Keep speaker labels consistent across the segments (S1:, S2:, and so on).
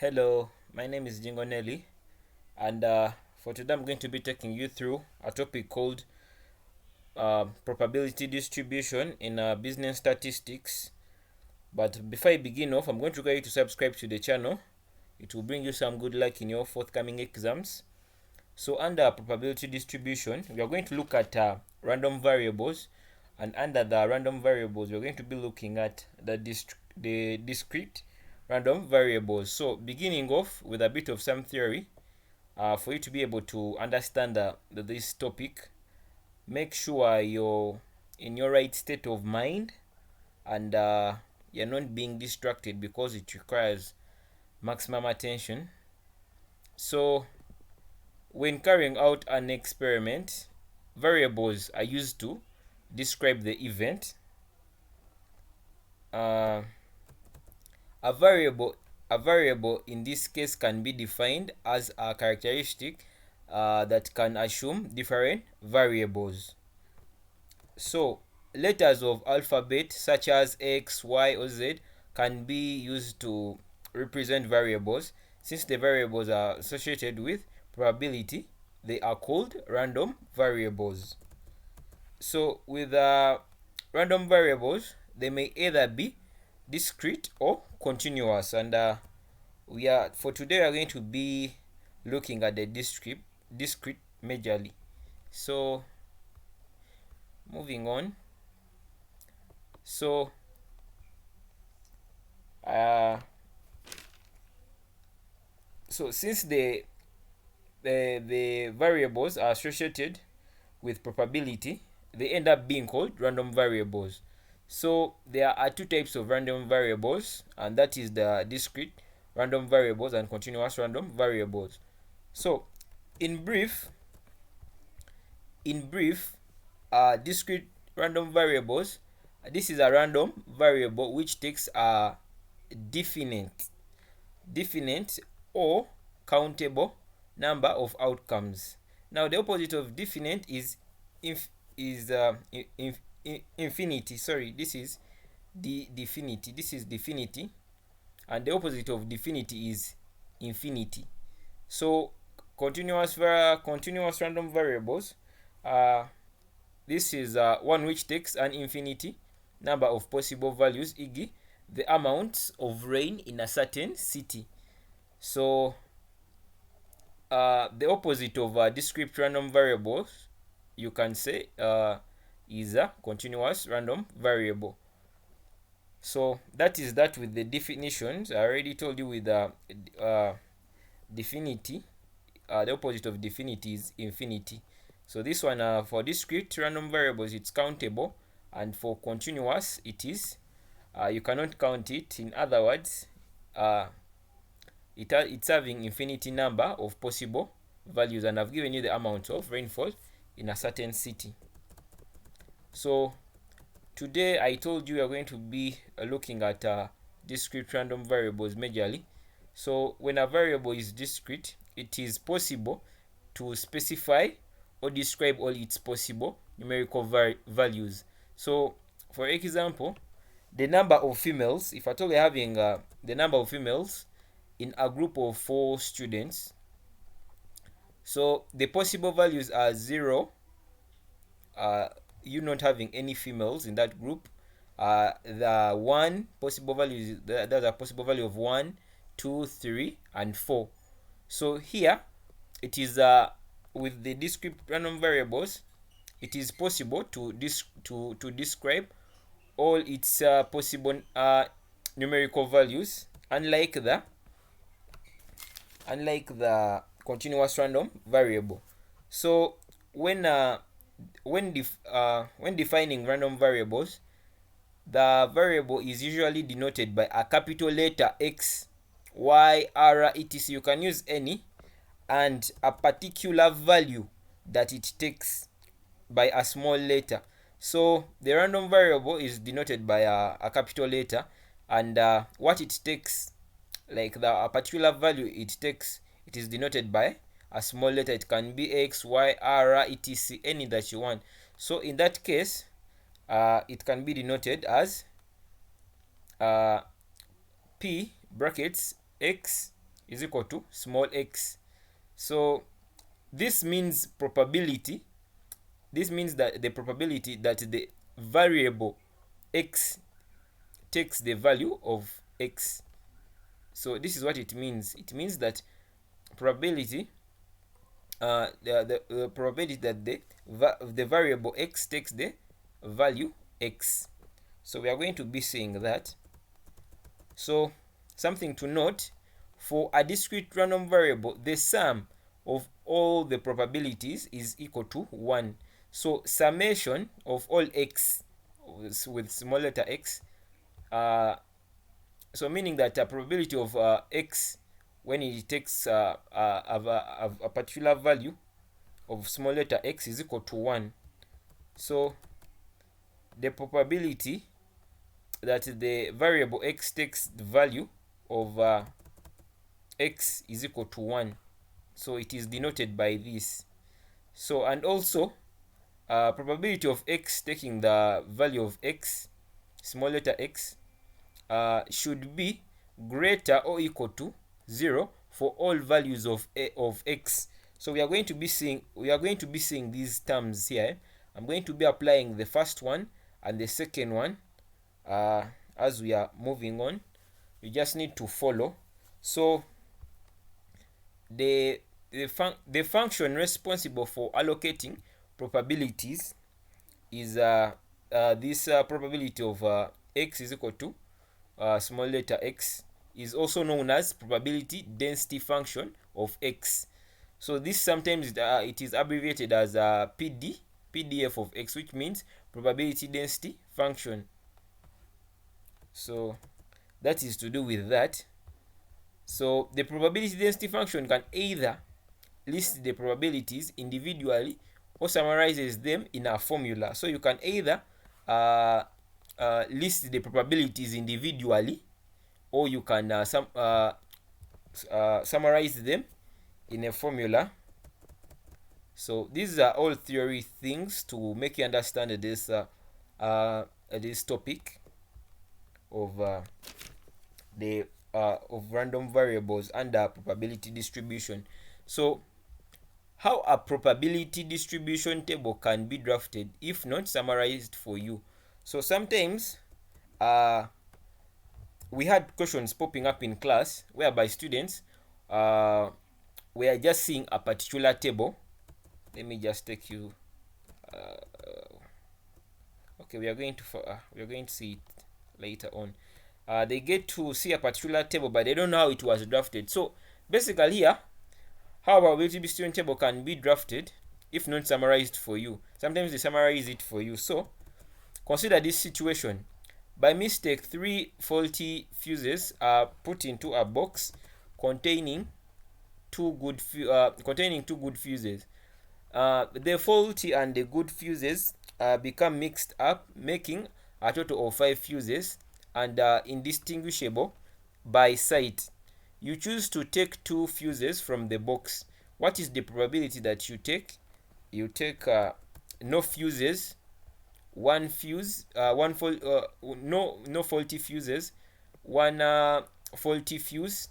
S1: Hello, my name is Jingonelli, and for today I'm going to be taking you through a topic called probability distribution in business statistics. But before I begin off, I'm going to require you to subscribe to the channel. It will bring you some good luck in your forthcoming exams. So under probability distribution, we are going to look at random variables, and under the random variables, we're going to be looking at the discrete random variables. So beginning off with a bit of some theory, for you to be able to understand this topic, make sure you're in your right state of mind, and you're not being distracted because it requires maximum attention. So when carrying out an experiment, variables are used to describe the event. Uh, a variable a variable in this case can be defined as a characteristic that can assume different variables. So letters of alphabet such as X, Y, or Z can be used to represent variables. Since the variables are associated with probability, they are called random variables. So with random variables, they may either be discrete or continuous, and we are for today we are going to be looking at the discrete majorly. So moving on. So uh since the variables are associated with probability, they end up being called random variables. So there are two types of random variables, and that is the discrete random variables and continuous random variables. So in brief, discrete random variables, this is a random variable which takes a definite or countable number of outcomes. Now the opposite of definite is infinity. Sorry, this is definity, and the opposite of definity is infinity. So continuous random variables, uh, this is one which takes an infinity number of possible values, e.g., the amount of rain in a certain city. So the opposite of discrete random variables, you can say, is a continuous random variable. So that is that with the definitions. I already told you with definity, the opposite of definity is infinity. So this one, for discrete random variables, it's countable, and for continuous, it is you cannot count it. In other words, it's having infinity number of possible values, and I've given you the amount of rainfall in a certain city. So today I told you we are going to be looking at discrete random variables majorly. So when a variable is discrete, it is possible to specify or describe all its possible numerical values. So for example, the number of females, if at all we're having the number of females in a group of 4 students, so the possible values are 0, you not having any females in that group. The one possible value is there's a possible value of 1, 2, 3, and 4. So here it is with the discrete random variables, it is possible to describe all its possible numerical values, unlike the continuous random variable. So when defining random variables, the variable is usually denoted by a capital letter X, Y, R, etc. You can use any, and a particular value that it takes by a small letter. So the random variable is denoted by a capital letter, and what it takes, like a particular value it takes, it is denoted by a small letter. It can be X, Y, R, etc. any that you want. So in that case, it can be denoted as P brackets X is equal to small x. So this means probability. This means that the probability that the variable x takes the value of x. So this is what it means. It means that probability, the probability that the variable x takes the value x. So we are going to be saying that. So something to note, for a discrete random variable, the sum of all the probabilities is equal to 1. So summation of all x with small letter x, so meaning that a probability of x when it takes a particular value of small letter x is equal to 1. So the probability that the variable x takes the value of x is equal to 1. So it is denoted by this. So, and also probability of x taking the value of x, small letter x, should be greater or equal to 0 for all values of x. So we are going to be seeing these terms here. I'm going to be applying the first one and the second one as we are moving on. You just need to follow. So the function responsible for allocating probabilities is this probability of x is equal to small letter x, is also known as probability density function of x. So this sometimes it is abbreviated as PDF of x, which means probability density function. So that is to do with that. So the probability density function can either list the probabilities individually or summarizes them in a formula. So you can either list the probabilities individually, or you can summarize them in a formula. So these are all theory things to make you understand this this topic of of random variables under probability distribution. So how a probability distribution table can be drafted if not summarized for you. So sometimes we had questions popping up in class whereby students were just seeing a particular table. Let me just take you. Okay, we are going to see it later on. They get to see a particular table, but they don't know how it was drafted. So basically here, how a probability distribution table can be drafted if not summarized for you. Sometimes they summarize it for you. So consider this situation. By mistake, 3 faulty fuses are put into a box containing two good fuses. The faulty and the good fuses become mixed up, making a total of 5 fuses and indistinguishable by sight. You choose to take 2 fuses from the box. What is the probability that you take? You take no fuses, one fuse, no faulty fuses, one faulty fuse,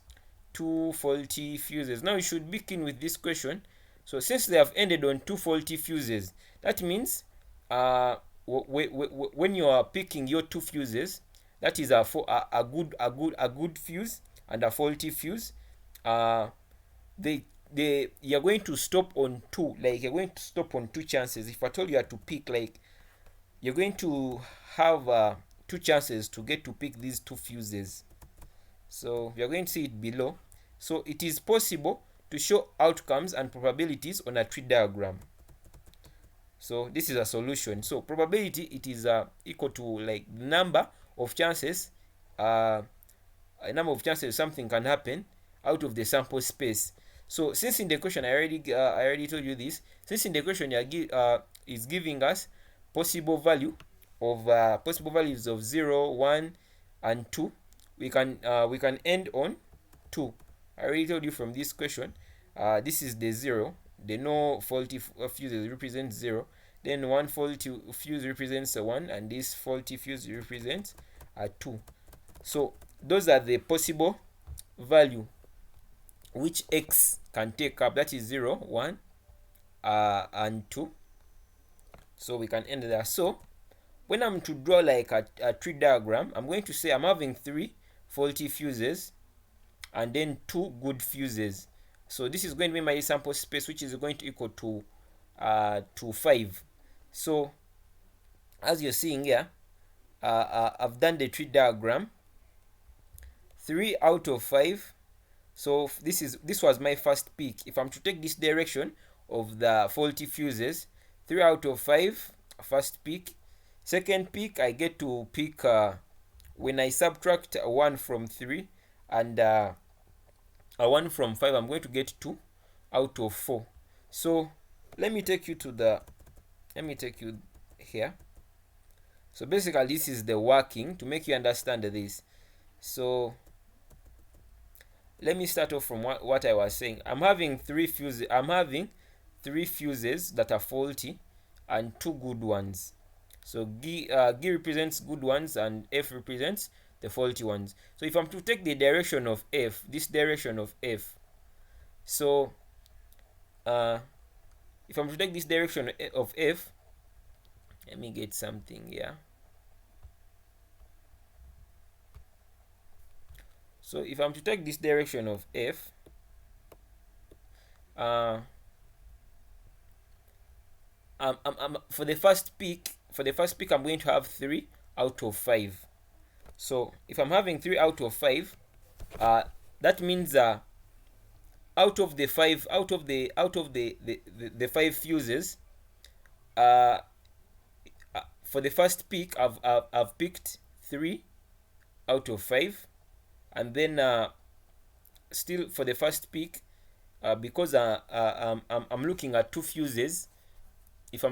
S1: 2 faulty fuses. Now you should be keen with this question. So since they have ended on 2 faulty fuses, that means when you are picking your 2 fuses, that is a good fuse and a faulty fuse. You're going to stop on 2, like you're going to stop on 2 chances. If I told you to pick, like you're going to have 2 chances to get to pick these 2 fuses. So we are going to see it below. So it is possible to show outcomes and probabilities on a tree diagram. So this is a solution. So probability, it is equal to like number of chances, something can happen out of the sample space. So since in the question I already told you this, since in the question is giving us possible values of 0, 1 and 2, we can end on 2. I already told you from this question, this is the 0, the no faulty fuses represents 0, then one faulty fuse represents a 1, and this faulty fuse represents a 2. So those are the possible value which x can take up, that is 0, 1, and 2. So we can end there. So when I'm to draw like a tree diagram, I'm going to say I'm having 3 faulty fuses and then 2 good fuses. So this is going to be my sample space, which is going to equal to 5. So as you're seeing here, I've done the tree diagram. 3 out of 5. So this was my first peak. If I'm to take this direction of the faulty fuses, 3 out of 5 first peak. Second peak, I get to pick when I subtract 1 from 3 and a 1 from 5, I'm going to get 2 out of 4. So let me take you here. So basically this is the working to make you understand this. So let me start off from what I was saying. I'm having 3 fuses that are faulty and 2 good ones. So G represents good ones and F represents the faulty ones. So if I'm to take the direction of F, this direction of F, so if I'm to take this direction of F, let me get something here. So if I'm to take this direction of F, for the first peak, I'm going to have 3 out of 5. So if I'm having 3 out of 5, that means out of the 5 fuses, for the first peak, I've picked 3 out of 5, and then still for the first peak, because I'm looking at 2 fuses. If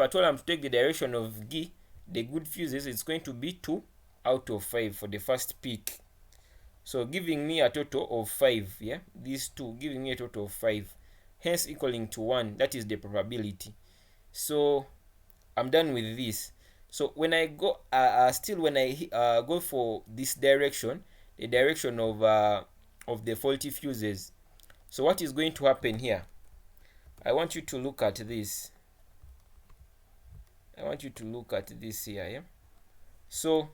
S1: I told I'm to take the direction of G, the good fuses, it's going to be 2 out of 5 for the first peak. So giving me a total of 5, yeah? These two giving me a total of 5, hence equaling to 1. That is the probability. So I'm done with this. So when I go, go for this direction, the direction of the faulty fuses, so what is going to happen here? I want you to look at this. Here, yeah? So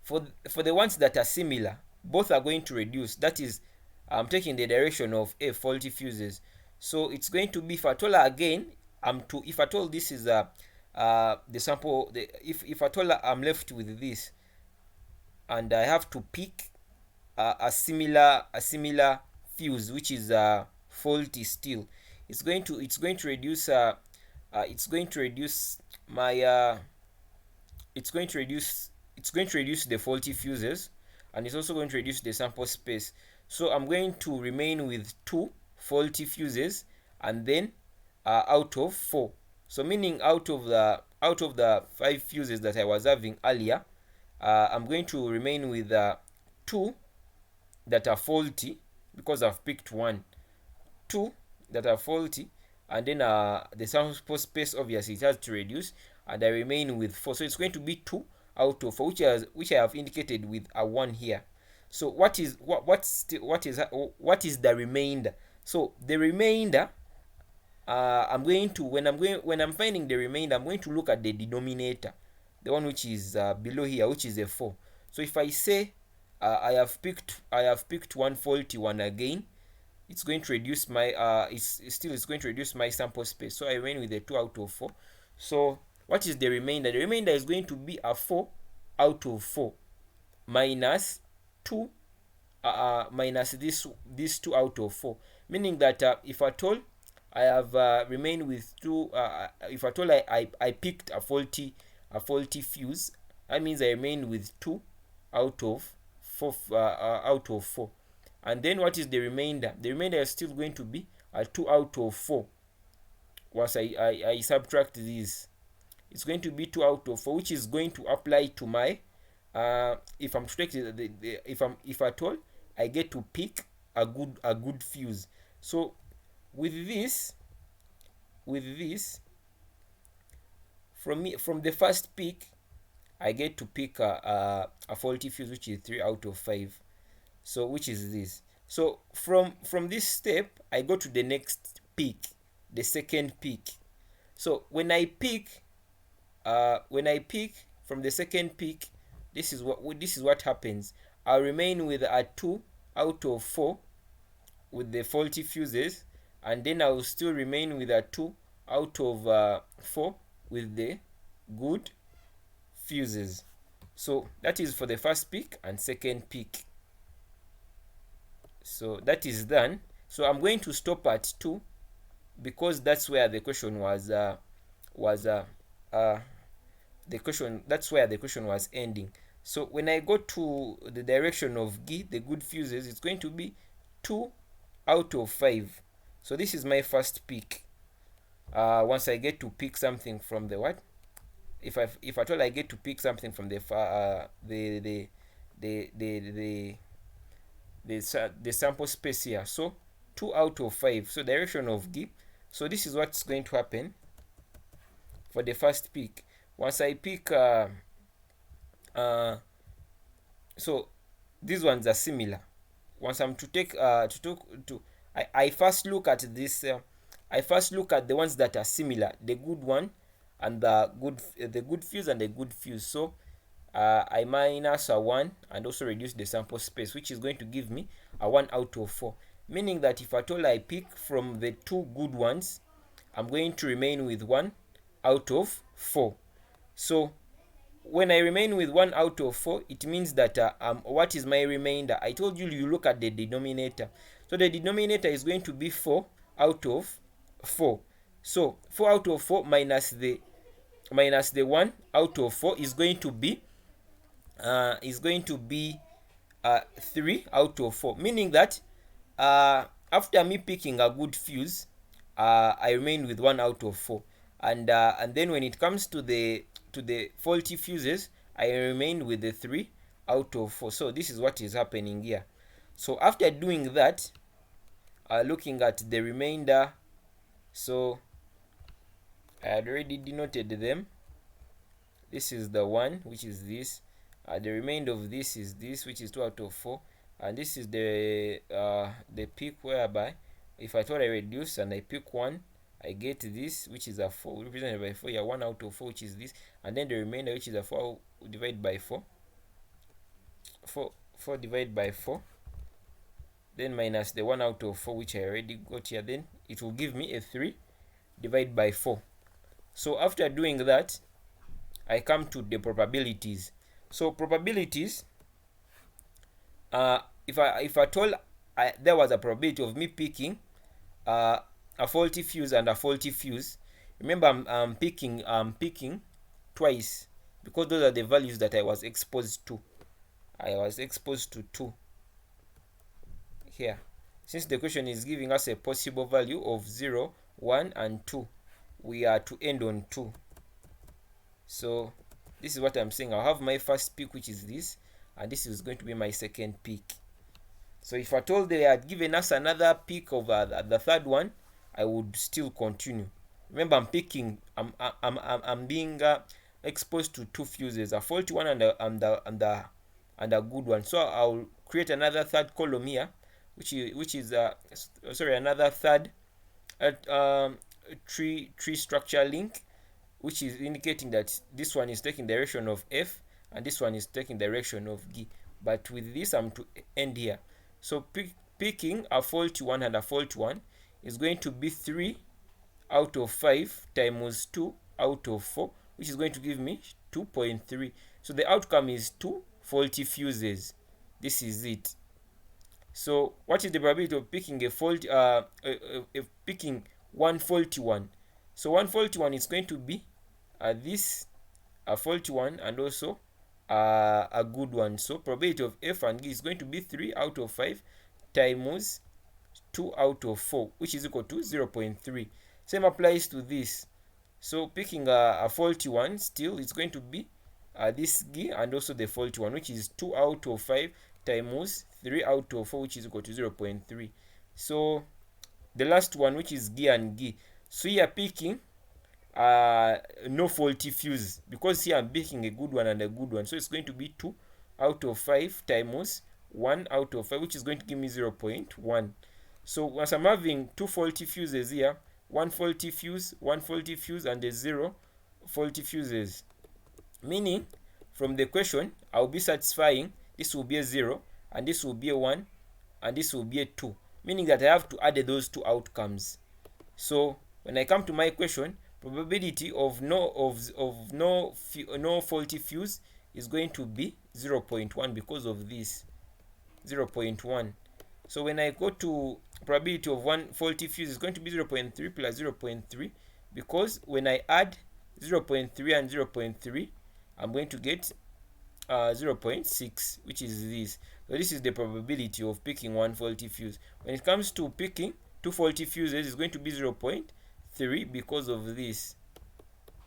S1: for the ones that are similar, both are going to reduce. That is, I'm taking the direction of F, faulty fuses. So it's going to be, if at all again, if at all this is the sample, if at all I'm left with this, and I have to pick a similar fuse which is faulty still, it's going to reduce my it's going to reduce the faulty fuses, and it's also going to reduce the sample space. So I'm going to remain with 2 faulty fuses, and then out of 4. So meaning out of the 5 fuses that I was having earlier, I'm going to remain with 2 that are faulty, because I've picked 2 that are faulty, and then the sample space, obviously it has to reduce, and I remain with 4. So it's going to be 2 out of 4, which I have indicated with a 1 here. So what is the remainder? So the remainder, when I'm finding the remainder, I'm going to look at the denominator, the one which is below here, which is a 4. So if I say I have picked one faulty one again, it's going to reduce my it's going to reduce my sample space. So I remain with a 2 out of 4. So what is the remainder? The remainder is going to be a 4 out of 4 minus 2 minus this 2 out of 4, meaning that if at all I have remained with 2, if at all I picked a faulty fuse, that means I remained with 2 out of 4 and then what is the remainder? The remainder is still going to be a 2 out of 4. Once I subtract these, it's going to be 2 out of 4, which is going to apply to my if I'm to take if at all I get to pick a good fuse. So with this from the first pick, I get to pick a faulty fuse, which is 3 out of 5. So which is this. So from this step, I go to the next peak, the second peak. So when I pick from the second peak, this is what happens. I'll remain with a 2 out of 4 with the faulty fuses, and then I will still remain with a 2 out of 4 with the good fuses. So that is for the first peak and second peak. So that is done. So I'm going to stop at 2 because that's where the question was that's where the question was ending. So when I go to the direction of G, the good fuses, it's going to be 2 out of 5. So this is my first pick. Once I get to pick something from the what? If at all I get to pick something from the sample space here. So 2 out of 5. So direction of G. So this is what's going to happen for the first pick. Once I pick so these ones are similar. Once I'm to take I first look at this I first look at the ones that are similar, the good one and the good fuse and the good fuse. So I minus a 1 and also reduce the sample space, which is going to give me a 1 out of 4, meaning that if at all I pick from the 2 good ones, I'm going to remain with 1 out of 4. So when I remain with 1 out of 4, it means that what is my remainder? I told you look at the denominator. So the denominator is going to be 4 out of 4. So 4 out of 4 minus the 1 out of 4 is going to be 3 out of 4, meaning that after me picking a good fuse, I remain with 1 out of 4, and then when it comes to the faulty fuses, I remain with the 3 out of 4. So this is what is happening here. So after doing that, looking at the remainder, so I had already denoted them. This is the 1, which is this. The remainder of this is this, which is 2 out of 4, and this is the peak, whereby if I thought I reduce and I pick 1, I get this, which is a 4 represented by 4. Yeah, 1 out of 4, which is this, and then the remainder, which is a 4 divided by 4. 4 divided by 4, then minus the 1 out of 4, which I already got here. Then it will give me a 3 divided by 4. So after doing that, I come to the probabilities. So probabilities, if at all there was a probability of me picking a faulty fuse and a faulty fuse, remember I'm picking twice, because those are the values that I was exposed to. I was exposed to 2 here. Since the question is giving us a possible value of 0, 1 and 2, we are to end on 2. So this is what I'm saying. I'll have my first peak, which is this, and this is going to be my second peak. So if at all they had given us another peak of the third one, I would still continue. Remember, I'm being exposed to 2 fuses, a faulty one and a good one. So I'll create another third column here, which is another third tree structure link, which is indicating that this one is taking direction of F and this one is taking direction of G. But with this, I'm to end here. So picking a faulty one and a faulty one is going to be 3 out of 5 times 2 out of 4, which is going to give me 2.3. So the outcome is 2 faulty fuses. This is it. So what is the probability of picking picking one faulty one? So one faulty one is going to be this, a faulty one, and also a good one. So probability of F and G is going to be 3 out of 5 times 2 out of 4, which is equal to 0.3. Same applies to this. So picking a faulty one, still it's going to be this G and also the faulty one, which is 2 out of 5 times 3 out of 4, which is equal to 0.3. So the last one, which is G and G. So here picking no faulty fuse, because here I'm picking a good one and a good one. So it's going to be 2 out of 5 times 1 out of 5, which is going to give me 0.1. So once I'm having two faulty fuses here, one faulty fuse, and a 0 faulty fuses, meaning from the equation I'll be satisfying this will be a 0, and this will be a 1, and this will be a 2, meaning that I have to add those two outcomes. So when I come to my equation, probability of no faulty fuse is going to be 0.1 because of this 0.1. So when I go to probability of one faulty fuse, is going to be 0.3 plus 0.3, because when I add 0.3 and 0.3, I'm going to get 0.6, which is this. So this is the probability of picking one faulty fuse. When it comes to picking two faulty fuses, it's going to be 0.3 because of this.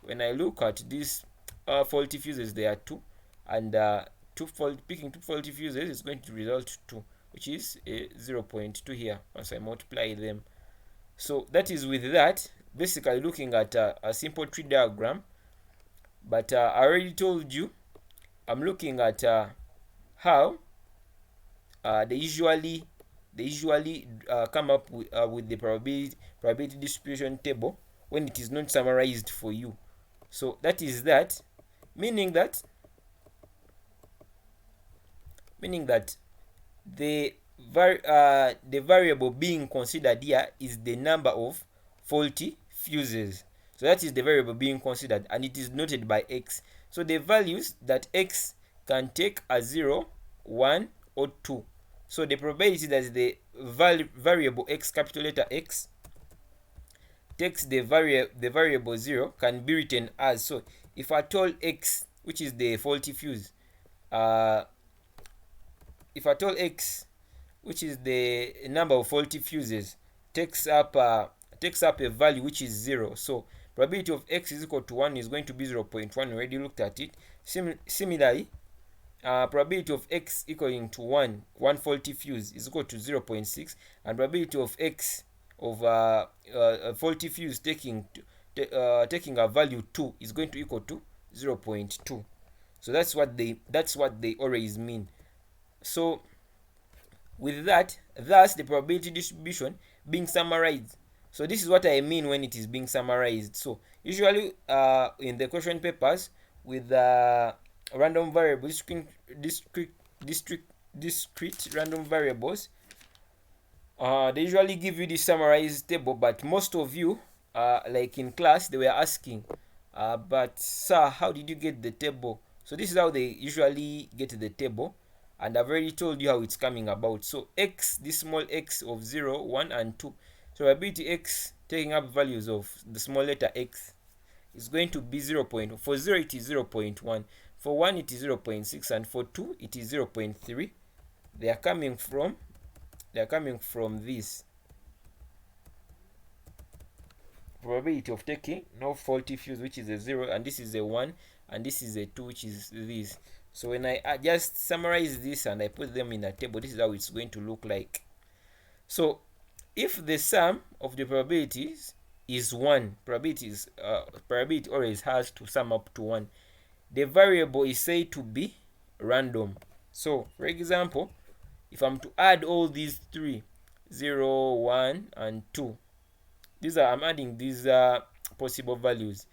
S1: When I look at these faulty fuses, there are 2, and picking two faulty fuses is going to result 2, which is a 0.2 here once I multiply them. So that is with that, basically looking at a simple tree diagram. But I already told you I'm looking at how they usually come up with the probability distribution table when it is not summarized for you. So that is that, meaning that the variable being considered here is the number of faulty fuses. So that is the variable being considered, and it is noted by x. So the values that x can take are 0, 1, or 2. So the probability that the variable x, capital letter X, takes the variable 0 can be written as, so if I told x, which is the faulty fuse, if I told x, which is the number of faulty fuses, takes up a value which is 0, so probability of x is equal to 1 is going to be 0.1. already looked at it. Similarly, probability of x equaling to 1 faulty fuse is equal to 0.6, and probability of x of a faulty fuse taking a value 2 is going to equal to 0.2. So that's what they always mean. So with that, thus the probability distribution being summarized. So this is what I mean when it is being summarized. So usually in the question papers with random variables, discrete random variables, they usually give you the summarized table, but most of you, like in class, they were asking, but sir, how did you get the table? So this is how they usually get the table, and I've already told you how it's coming about. So x, this small x of 0, 1, and 2, so probability x taking up values of the small letter x is going to be 0. For 0 it is 0.1, for 1 it is 0.6, and for 2 it is 0.3. They are coming from this probability of taking no faulty fuse, which is a 0, and this is a 1, and this is a 2, which is this. So when I just summarize this and I put them in a table, this is how it's going to look like. So if the sum of the probabilities is 1, probability always has to sum up to 1. The variable is said to be random. So for example, if I'm to add all these three, 0, 1, and 2, I'm adding these possible values.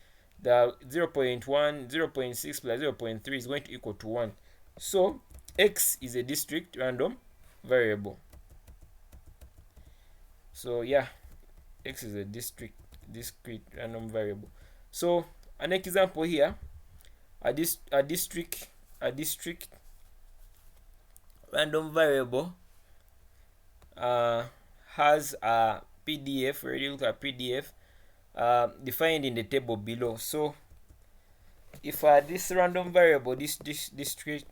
S1: The 0.1, 0.6 plus 0.3 is going to equal to 1. So x is a discrete random variable. So yeah, x is a discrete random variable. So an example here, a discrete random variable has a PDF. We already look at PDF defined in the table below. So if this random variable, this discrete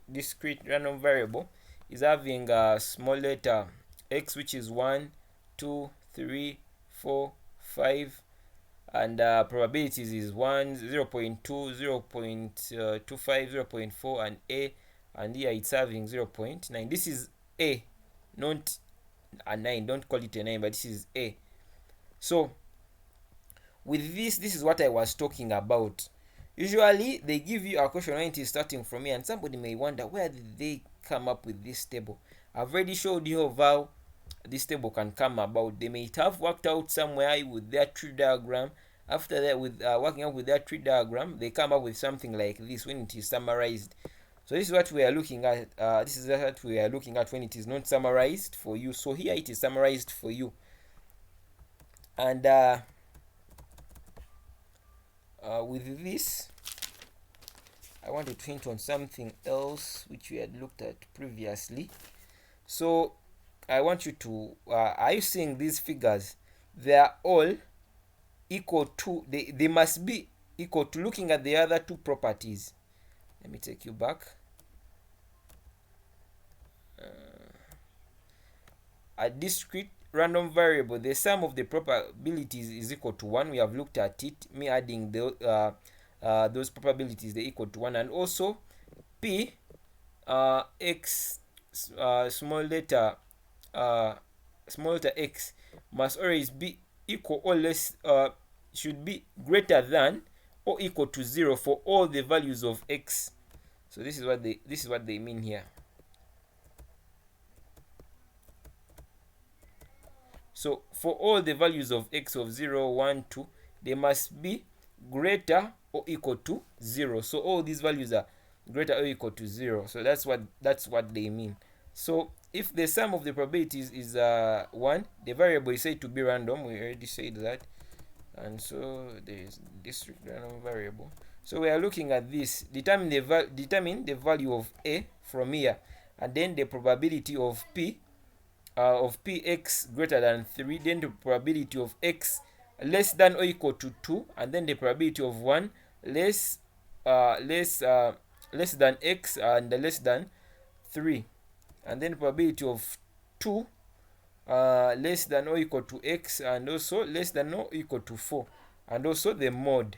S1: random variable is having a small letter x, which is 1, 2, 3, 4, 5, and probabilities is 1, 0.2, 0.25, 0.4, and a, and here it's having 0.9. This is a, not a 9. Don't call it a 9, but this is a. So with this is what I was talking about. Usually they give you a question when it is starting from here, and somebody may wonder, where did they come up with this table? I've already showed you of how this table can come about. They may have worked out somewhere with their tree diagram. After that, with working out with their tree diagram, they come up with something like this when it is summarized. So this is what we are looking at. This is what we are looking at when it is not summarized for you. So here it is summarized for you. And with this, I wanted to hint on something else which we had looked at previously. So I want you to, are you seeing these figures? They are all equal to, they must be equal to, looking at the other two properties. Let me take you back. A discrete random variable, the sum of the probabilities is equal to 1. We have looked at it, me adding those probabilities, they equal to 1. And also p x small letter x must always be equal or less, should be greater than or equal to 0 for all the values of x. So this is what they mean here. So for all the values of x of 0, 1, 2, they must be greater or equal to 0. So all these values are greater or equal to 0. So that's what they mean. So if the sum of the probabilities is 1, the variable is said to be random. We already said that. And so there is discrete random variable. So we are looking at this. Determine the value of a from here, and then the probability of p of px greater than 3, then the probability of x less than or equal to 2, and then the probability of 1 less than x and less than 3, and then probability of 2 less than or equal to x and also less than or equal to 4, and also the mode.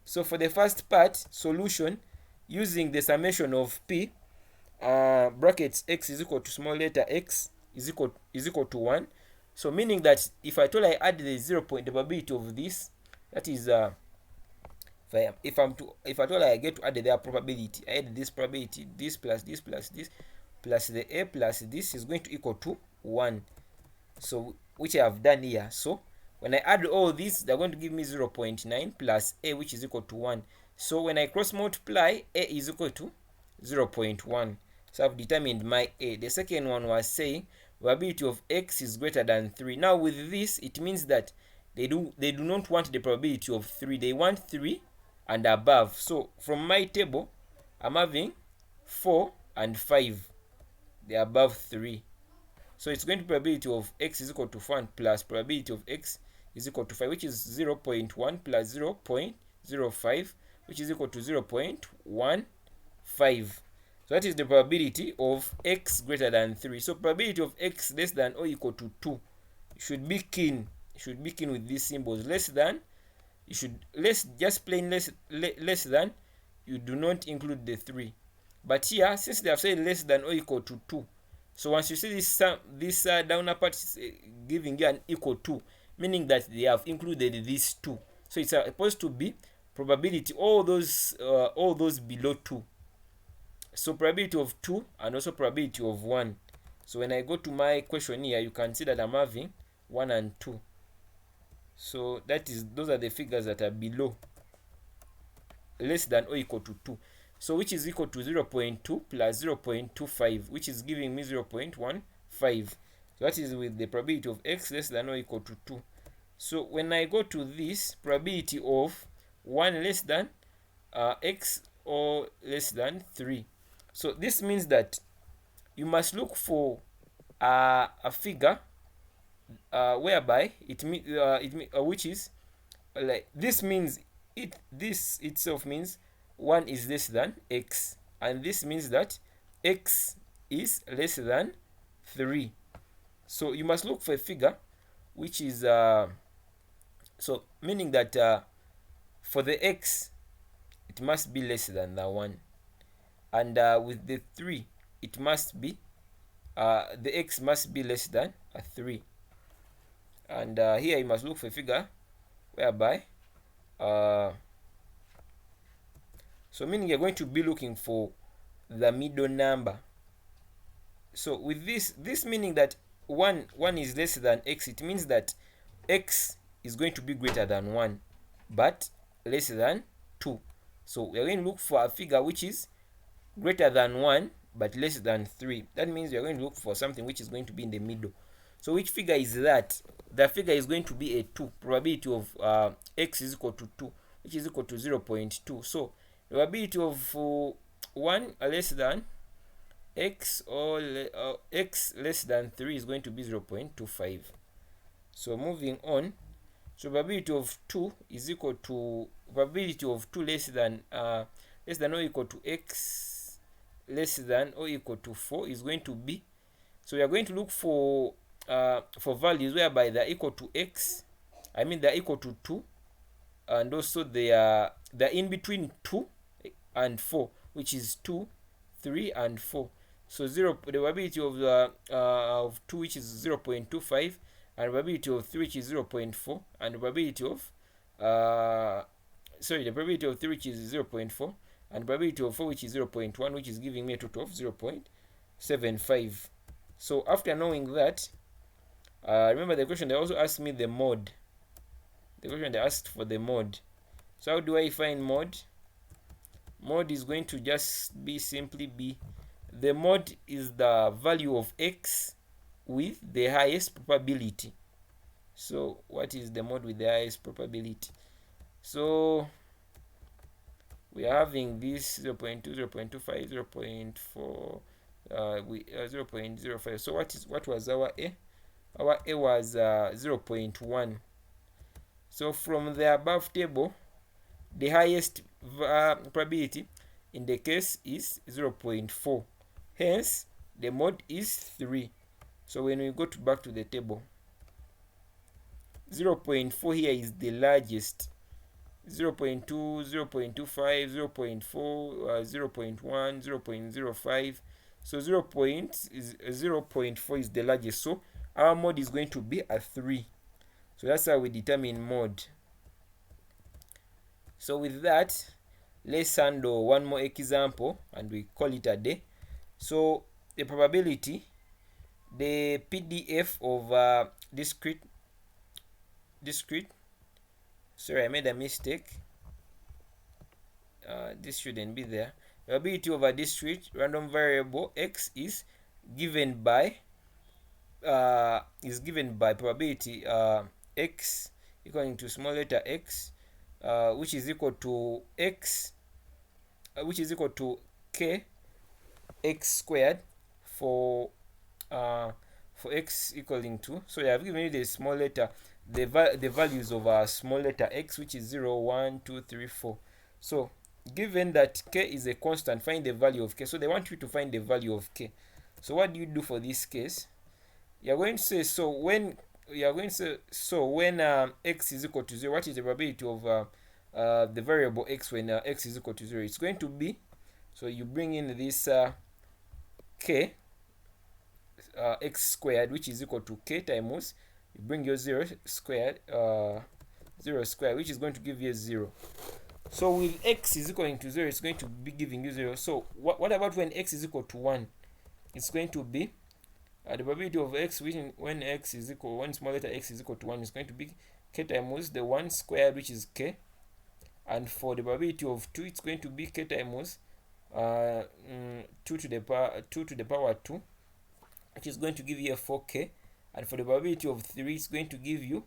S1: So for the first part, solution using the summation of p brackets x is equal to small letter x is equal to 1. So meaning that if I add the 0 point, the probability of this, that is if I get to add their probability, I add this probability, this plus this plus this plus the a plus this is going to equal to 1. So which I have done here. So when I add all these, they're going to give me 0.9 plus a, which is equal to 1. So when I cross multiply, a is equal to 0.1. So I've determined my a. The second one was saying probability of x is greater than 3. Now with this, it means that they do not want the probability of 3. They want 3 and above. So from my table, I'm having 4 and 5. They're above 3. So it's going to be probability of x is equal to 1 plus probability of x is equal to 5, which is 0.1 plus 0.05, which is equal to 0.15. So that is the probability of x greater than 3. So probability of x less than or equal to 2. You should be keen. You should be keen with these symbols. Less than, you should just plain less than, you do not include the 3. But here, since they have said less than or equal to 2, so once you see this downer part is giving you an equal to, meaning that they have included these 2. So it's supposed to be probability all those below 2. So probability of 2 and also probability of 1. So when I go to my question here, you can see that I'm having 1 and 2. So those are the figures that are below, less than or equal to 2. So which is equal to 0.2 plus 0.25, which is giving me 0.15. So that is with the probability of x less than or equal to 2. So when I go to this probability of 1 less than x or less than 3. So this means that you must look for a figure whereby which is like this means this itself means 1 is less than x, and this means that x is less than 3. So you must look for a figure which is so meaning that for the x it must be less than the 1, and with the 3 it must be the x must be less than a 3, and here you must look for a figure whereby so meaning you're going to be looking for the middle number. So with this meaning that 1 is less than x, it means that x is going to be greater than 1 but less than 2. So we're going to look for a figure which is greater than 1 but less than 3. That means we're going to look for something which is going to be in the middle. So which figure is that? The figure is going to be a 2. Probability of x is equal to 2, which is equal to 0.2. So probability of 1 less than x or x less than 3 is going to be 0.25. So moving on, so probability of 2 is equal to probability of 2 less than or equal to x less than or equal to 4 is going to be, so we are going to look for values whereby they're equal to x, they're equal to 2, and also they're in between 2 and 4, which is 2, 3 and 4. So the probability of 2, which is 0.25, and probability of 3, which is 0.4, and the probability of the probability of 3, which is 0.4, and probability of 4, which is 0.1, which is giving me a total of 0.75. So after knowing that, remember the question they also asked me the mode. The question they asked for the mode. So how do I find mode? Mode is going to just be simply be, the mode is the value of x with the highest probability. So what is the mode with the highest probability? So we are having this 0.2, 0.25, 0.4, 0.05. So what was our a? Our a was 0.1. So from the above table, the highest probability in the case is 0.4. Hence, the mode is 3. So when we go back to the table, 0.4 here is the largest. 0.2, 0.25, 0.4, 0.1, 0.05. So 0.4 is the largest. So our mode is going to be a 3. So that's how we determine mode. So with that, let's handle one more example and we call it a day. So the probability, the PDF of discrete, sorry, I made a mistake. This shouldn't be there. Probability of a discrete random variable x is given by probability x equaling to small letter x, which is equal to x, which is equal to k x squared for x equaling to, so they have given you the small letter, the values of a small letter x, which is 0, 1, 2, 3, 4. So given that k is a constant, find the value of k. So they want you to find the value of k. So what do you do for this case? You're going to say, so when x is equal to 0, what is the probability of the variable x when x is equal to 0? It's going to be, so you bring in this k x squared, which is equal to k times, you bring your 0 squared, which is going to give you 0. So with x is equal to 0, it's going to be giving you 0. So what about when x is equal to 1? It's going to be the probability of x when x is equal, when small letter x is equal to 1, is going to be k times the 1 squared, which is k. And for the probability of 2, it's going to be k times 2 to the power 2, which is going to give you a 4k. And for the probability of 3, it's going to give you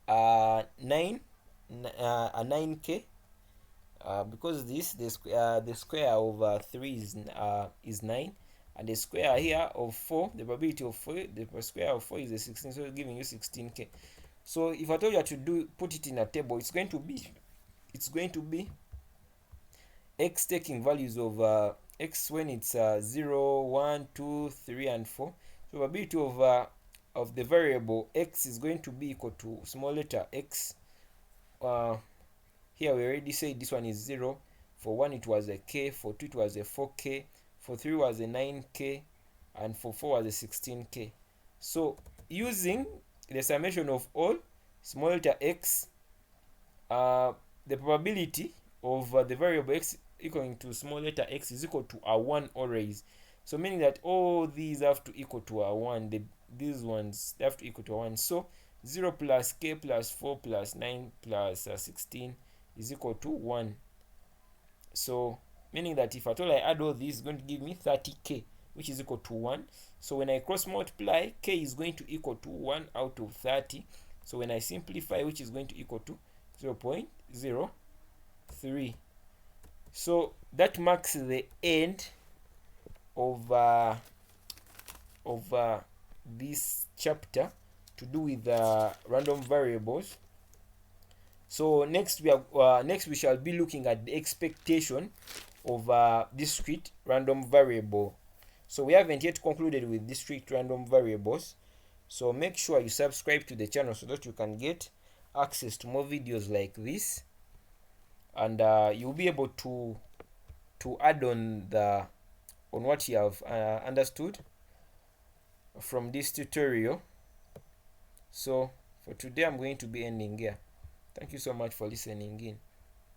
S1: a 9k, because the square of 3 is 9, and the square here of 4, the probability of 4, the square of 4 is a 16, so it's giving you 16k. So if I told you to put it in a table, it's going to be x taking values of x when it's 0, 1, 2, 3, and 4. So probability of the variable x is going to be equal to small letter x. Here we already said this one is 0. For 1 it was a k, for 2 it was a 4k, for 3 was a 9k, and for 4 was a 16k. So using the summation of all small letter x, the probability of the variable x equaling to small letter x is equal to a 1 always. So meaning that all these have to equal to a 1. These ones, they have to equal to a 1. So 0 plus k plus 4 plus 9 plus 16 is equal to 1. So meaning that if at all I add all these, it's going to give me 30k, which is equal to 1. So when I cross multiply, k is going to equal to 1 out of 30. So when I simplify, which is going to equal to 0.03. So that marks the end of this chapter to do with random variables. So next we shall be looking at the expectation of discrete random variable. So we haven't yet concluded with discrete random variables. So make sure you subscribe to the channel so that you can get access to more videos like this, and you'll be able to add on what you have understood from this tutorial. So for today I'm going to be ending here. Thank you so much for listening in.